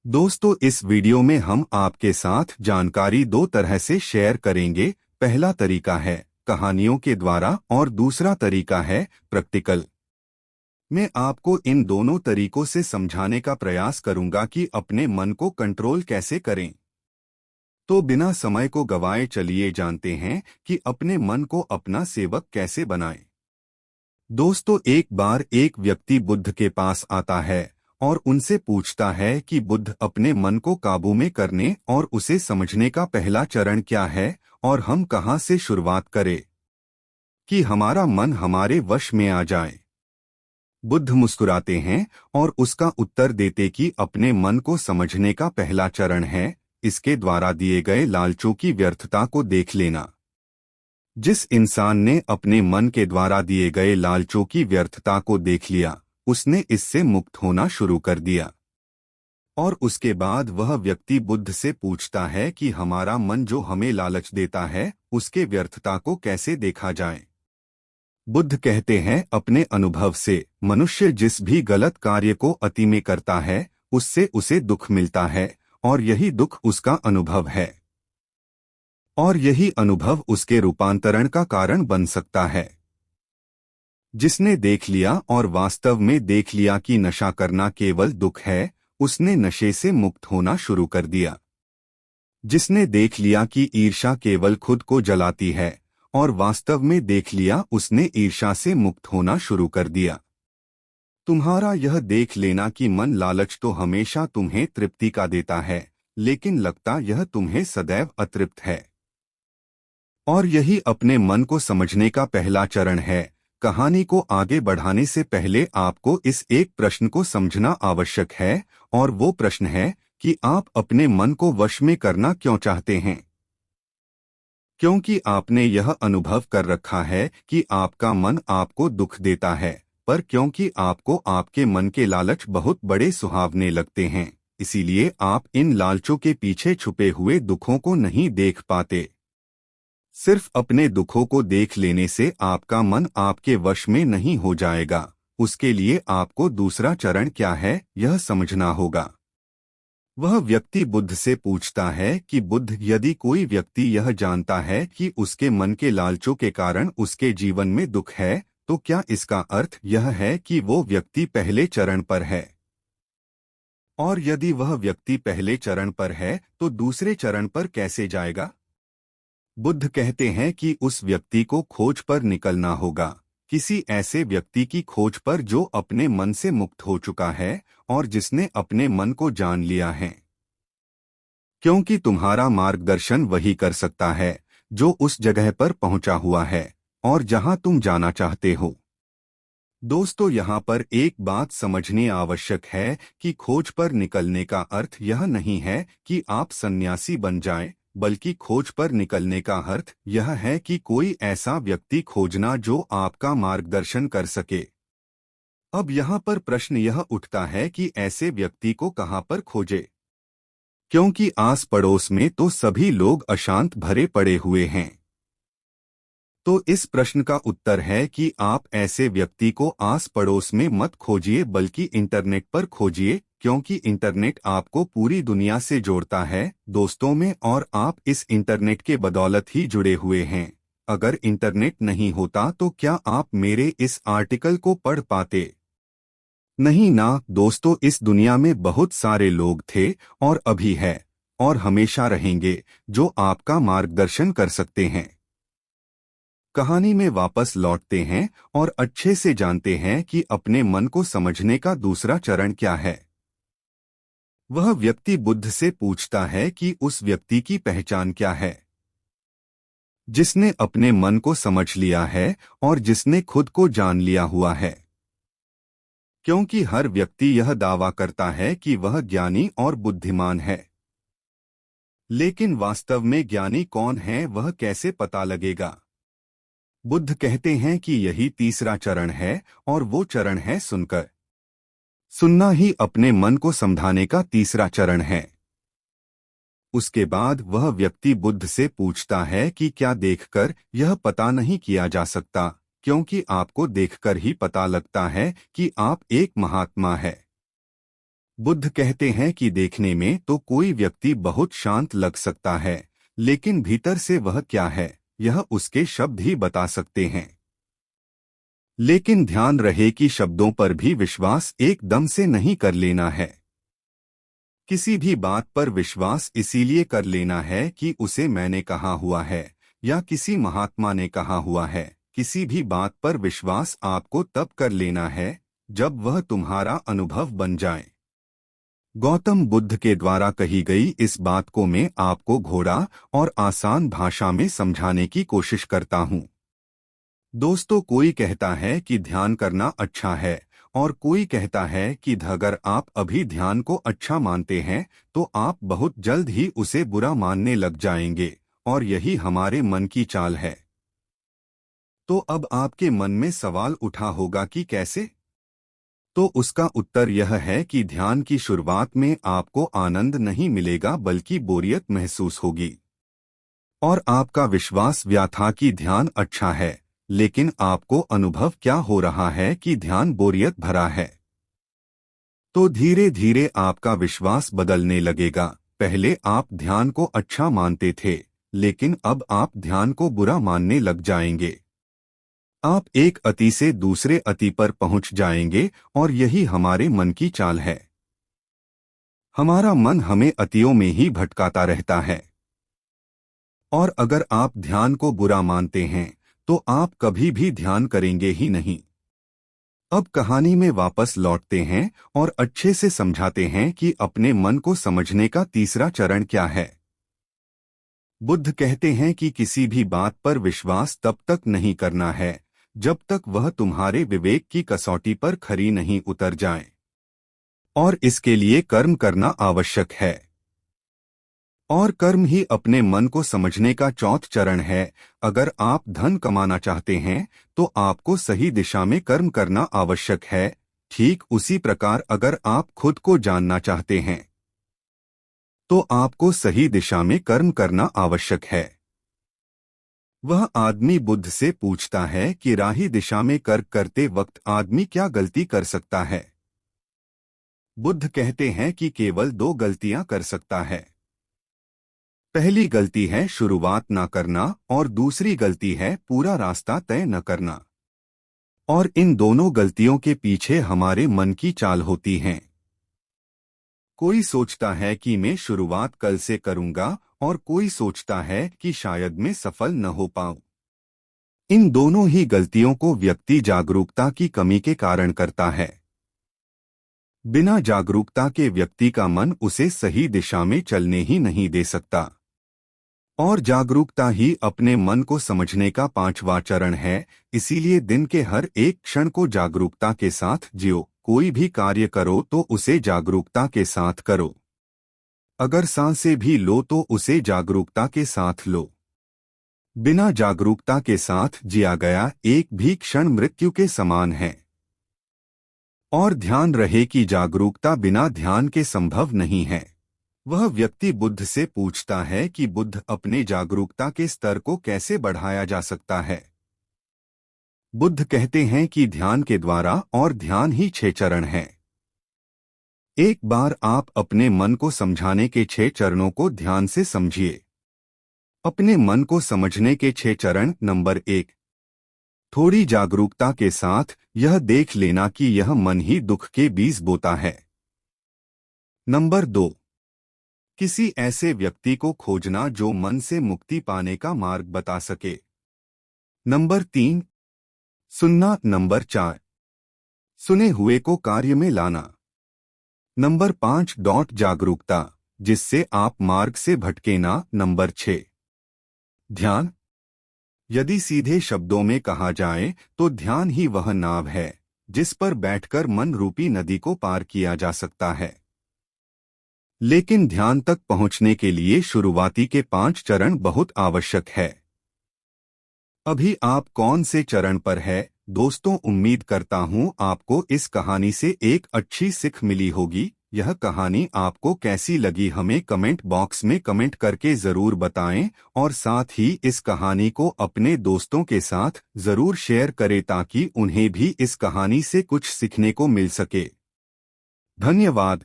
दोस्तों, इस वीडियो में हम आपके साथ जानकारी दो तरह से शेयर करेंगे। पहला तरीका है कहानियों के द्वारा और दूसरा तरीका है प्रैक्टिकल। मैं आपको इन दोनों तरीकों से समझाने का प्रयास करूंगा कि अपने मन को कंट्रोल कैसे करें। तो बिना समय को गवाए चलिए जानते हैं कि अपने मन को अपना सेवक कैसे बनाएं। दोस्तों, एक बार एक व्यक्ति बुद्ध के पास आता है और उनसे पूछता है कि बुद्ध, अपने मन को काबू में करने और उसे समझने का पहला चरण क्या है और हम कहाँ से शुरुआत करें कि हमारा मन हमारे वश में आ जाए। बुद्ध मुस्कुराते हैं और उसका उत्तर देते कि अपने मन को समझने का पहला चरण है इसके द्वारा दिए गए लालचों की व्यर्थता को देख लेना। जिस इंसान ने अपने मन के द्वारा दिए गए लालचों की व्यर्थता को देख लिया, उसने इससे मुक्त होना शुरू कर दिया। और उसके बाद वह व्यक्ति बुद्ध से पूछता है कि हमारा मन जो हमें लालच देता है, उसके व्यर्थता को कैसे देखा जाए। बुद्ध कहते हैं, अपने अनुभव से मनुष्य जिस भी गलत कार्य को अति में करता है, उससे उसे दुख मिलता है और यही दुख उसका अनुभव है। और यही अनुभव उसके रूपांतरण का कारण बन सकता है। जिसने देख लिया और वास्तव में देख लिया कि नशा करना केवल दुख है, उसने नशे से मुक्त होना शुरू कर दिया। जिसने देख लिया कि ईर्ष्या केवल खुद को जलाती है और वास्तव में देख लिया, उसने ईर्ष्या से मुक्त होना शुरू कर दिया। तुम्हारा यह देख लेना कि मन लालच तो हमेशा तुम्हें तृप्ति का देता है, लेकिन लगता यह तुम्हें सदैव अतृप्त है। और यही अपने मन को समझने का पहला चरण है। कहानी को आगे बढ़ाने से पहले आपको इस एक प्रश्न को समझना आवश्यक है, और वो प्रश्न है कि आप अपने मन को वश में करना क्यों चाहते हैं। क्योंकि आपने यह अनुभव कर रखा है कि आपका मन आपको दुख देता है, पर क्योंकि आपको आपके मन के लालच बहुत बड़े सुहावने लगते हैं, इसीलिए आप इन लालचों के पीछे छुपे हुए दुखों को नहीं देख पाते। सिर्फ अपने दुखों को देख लेने से आपका मन आपके वश में नहीं हो जाएगा। उसके लिए आपको दूसरा चरण क्या है, यह समझना होगा। वह व्यक्ति बुद्ध से पूछता है कि बुद्ध, यदि कोई व्यक्ति यह जानता है कि उसके मन के लालचों के कारण उसके जीवन में दुख है, तो क्या इसका अर्थ यह है कि वो व्यक्ति पहले चरण पर है? और यदि वह व्यक्ति पहले चरण पर है, तो दूसरे चरण पर कैसे जाएगा? बुद्ध कहते हैं कि उस व्यक्ति को खोज पर निकलना होगा, किसी ऐसे व्यक्ति की खोज पर जो अपने मन से मुक्त हो चुका है और जिसने अपने मन को जान लिया है। क्योंकि तुम्हारा मार्गदर्शन वही कर सकता है जो उस जगह पर पहुंचा हुआ है और जहां तुम जाना चाहते हो। दोस्तों, यहाँ पर एक बात समझनी आवश्यक है कि खोज पर निकलने का अर्थ यह नहीं है कि आप सन्यासी बन जाएं, बल्कि खोज पर निकलने का अर्थ यह है कि कोई ऐसा व्यक्ति खोजना जो आपका मार्गदर्शन कर सके। अब यहाँ पर प्रश्न यह उठता है कि ऐसे व्यक्ति को कहाँ पर खोजे, क्योंकि आस पड़ोस में तो सभी लोग अशांत भरे पड़े हुए हैं। तो इस प्रश्न का उत्तर है कि आप ऐसे व्यक्ति को आस पड़ोस में मत खोजिए, बल्कि इंटरनेट पर खोजिए, क्योंकि इंटरनेट आपको पूरी दुनिया से जोड़ता है दोस्तों में, और आप इस इंटरनेट के बदौलत ही जुड़े हुए हैं। अगर इंटरनेट नहीं होता तो क्या आप मेरे इस आर्टिकल को पढ़ पाते? नहीं ना दोस्तों, इस दुनिया में बहुत सारे लोग थे और अभी है और हमेशा रहेंगे जो आपका मार्गदर्शन कर सकते हैं। कहानी में वापस लौटते हैं और अच्छे से जानते हैं कि अपने मन को समझने का दूसरा चरण क्या है। वह व्यक्ति बुद्ध से पूछता है कि उस व्यक्ति की पहचान क्या है, जिसने अपने मन को समझ लिया है और जिसने खुद को जान लिया हुआ है। क्योंकि हर व्यक्ति यह दावा करता है कि वह ज्ञानी और बुद्धिमान है, लेकिन वास्तव में ज्ञानी कौन है, वह कैसे पता लगेगा? बुद्ध कहते हैं कि यही तीसरा चरण है, और वो चरण है सुनकर। सुनना ही अपने मन को समझाने का तीसरा चरण है। उसके बाद वह व्यक्ति बुद्ध से पूछता है कि क्या देखकर यह पता नहीं किया जा सकता, क्योंकि आपको देखकर ही पता लगता है कि आप एक महात्मा है। बुद्ध कहते हैं कि देखने में तो कोई व्यक्ति बहुत शांत लग सकता है, लेकिन भीतर से वह क्या है, यह उसके शब्द ही बता सकते हैं। लेकिन ध्यान रहे कि शब्दों पर भी विश्वास एकदम से नहीं कर लेना है। किसी भी बात पर विश्वास इसीलिए कर लेना है कि उसे मैंने कहा हुआ है या किसी महात्मा ने कहा हुआ है। किसी भी बात पर विश्वास आपको तब कर लेना है जब वह तुम्हारा अनुभव बन जाए। गौतम बुद्ध के द्वारा कही गई इस बात को मैं आपको घोड़ा और आसान भाषा में समझाने की कोशिश करता हूँ। दोस्तों, कोई कहता है कि ध्यान करना अच्छा है और कोई कहता है कि अगर आप अभी ध्यान को अच्छा मानते हैं तो आप बहुत जल्द ही उसे बुरा मानने लग जाएंगे, और यही हमारे मन की चाल है। तो अब आपके मन में सवाल उठा होगा कि कैसे? तो उसका उत्तर यह है कि ध्यान की शुरुआत में आपको आनंद नहीं मिलेगा बल्कि बोरियत महसूस होगी, और आपका विश्वास था कि ध्यान अच्छा है, लेकिन आपको अनुभव क्या हो रहा है कि ध्यान बोरियत भरा है। तो धीरे धीरे आपका विश्वास बदलने लगेगा। पहले आप ध्यान को अच्छा मानते थे, लेकिन अब आप ध्यान को बुरा मानने लग जाएंगे। आप एक अति से दूसरे अति पर पहुंच जाएंगे, और यही हमारे मन की चाल है। हमारा मन हमें अतियों में ही भटकाता रहता है, और अगर आप ध्यान को बुरा मानते हैं तो आप कभी भी ध्यान करेंगे ही नहीं। अब कहानी में वापस लौटते हैं और अच्छे से समझाते हैं कि अपने मन को समझने का तीसरा चरण क्या है। बुद्ध कहते हैं कि किसी भी बात पर विश्वास तब तक नहीं करना है जब तक वह तुम्हारे विवेक की कसौटी पर खरी नहीं उतर जाए, और इसके लिए कर्म करना आवश्यक है। और कर्म ही अपने मन को समझने का चौथा चरण है। अगर आप धन कमाना चाहते हैं तो आपको सही दिशा में कर्म करना आवश्यक है। ठीक उसी प्रकार अगर आप खुद को जानना चाहते हैं तो आपको सही दिशा में कर्म करना आवश्यक है। वह आदमी बुद्ध से पूछता है कि राही दिशा में कर्म करते वक्त आदमी क्या गलती कर सकता है। बुद्ध कहते हैं कि केवल दो गलतियां कर सकता है। पहली गलती है शुरुआत ना करना, और दूसरी गलती है पूरा रास्ता तय न करना। और इन दोनों गलतियों के पीछे हमारे मन की चाल होती है। कोई सोचता है कि मैं शुरुआत कल से करूंगा, और कोई सोचता है कि शायद मैं सफल न हो पाऊं। इन दोनों ही गलतियों को व्यक्ति जागरूकता की कमी के कारण करता है। बिना जागरूकता के व्यक्ति का मन उसे सही दिशा में चलने ही नहीं दे सकता। और जागरूकता ही अपने मन को समझने का पांचवा चरण है। इसीलिए दिन के हर एक क्षण को जागरूकता के साथ जियो। कोई भी कार्य करो तो उसे जागरूकता के साथ करो। अगर सांसें भी लो तो उसे जागरूकता के साथ लो। बिना जागरूकता के साथ जिया गया एक भी क्षण मृत्यु के समान है। और ध्यान रहे कि जागरूकता बिना ध्यान के संभव नहीं है। वह व्यक्ति बुद्ध से पूछता है कि बुद्ध, अपने जागरूकता के स्तर को कैसे बढ़ाया जा सकता है। बुद्ध कहते हैं कि ध्यान के द्वारा, और ध्यान ही 6 चरण है। एक बार आप अपने मन को समझाने के 6 चरणों को ध्यान से समझिए। अपने मन को समझने के 6 चरण। नंबर 1, थोड़ी जागरूकता के साथ यह देख लेना कि यह मन ही दुख के बीज बोता है। नंबर 2, किसी ऐसे व्यक्ति को खोजना जो मन से मुक्ति पाने का मार्ग बता सके। नंबर 3, सुनना। नंबर 4, सुने हुए को कार्य में लाना। नंबर 5, जागरूकता, जिससे आप मार्ग से भटके ना। नंबर 6, ध्यान। यदि सीधे शब्दों में कहा जाए तो ध्यान ही वह नाव है जिस पर बैठकर मन रूपी नदी को पार किया जा सकता है। लेकिन ध्यान तक पहुंचने के लिए शुरुआती के 5 चरण बहुत आवश्यक है। अभी आप कौन से चरण पर है? दोस्तों, उम्मीद करता हूं आपको इस कहानी से एक अच्छी सीख मिली होगी। यह कहानी आपको कैसी लगी हमें कमेंट बॉक्स में कमेंट करके जरूर बताएं, और साथ ही इस कहानी को अपने दोस्तों के साथ जरूर शेयर करें ताकि उन्हें भी इस कहानी से कुछ सीखने को मिल सके। धन्यवाद।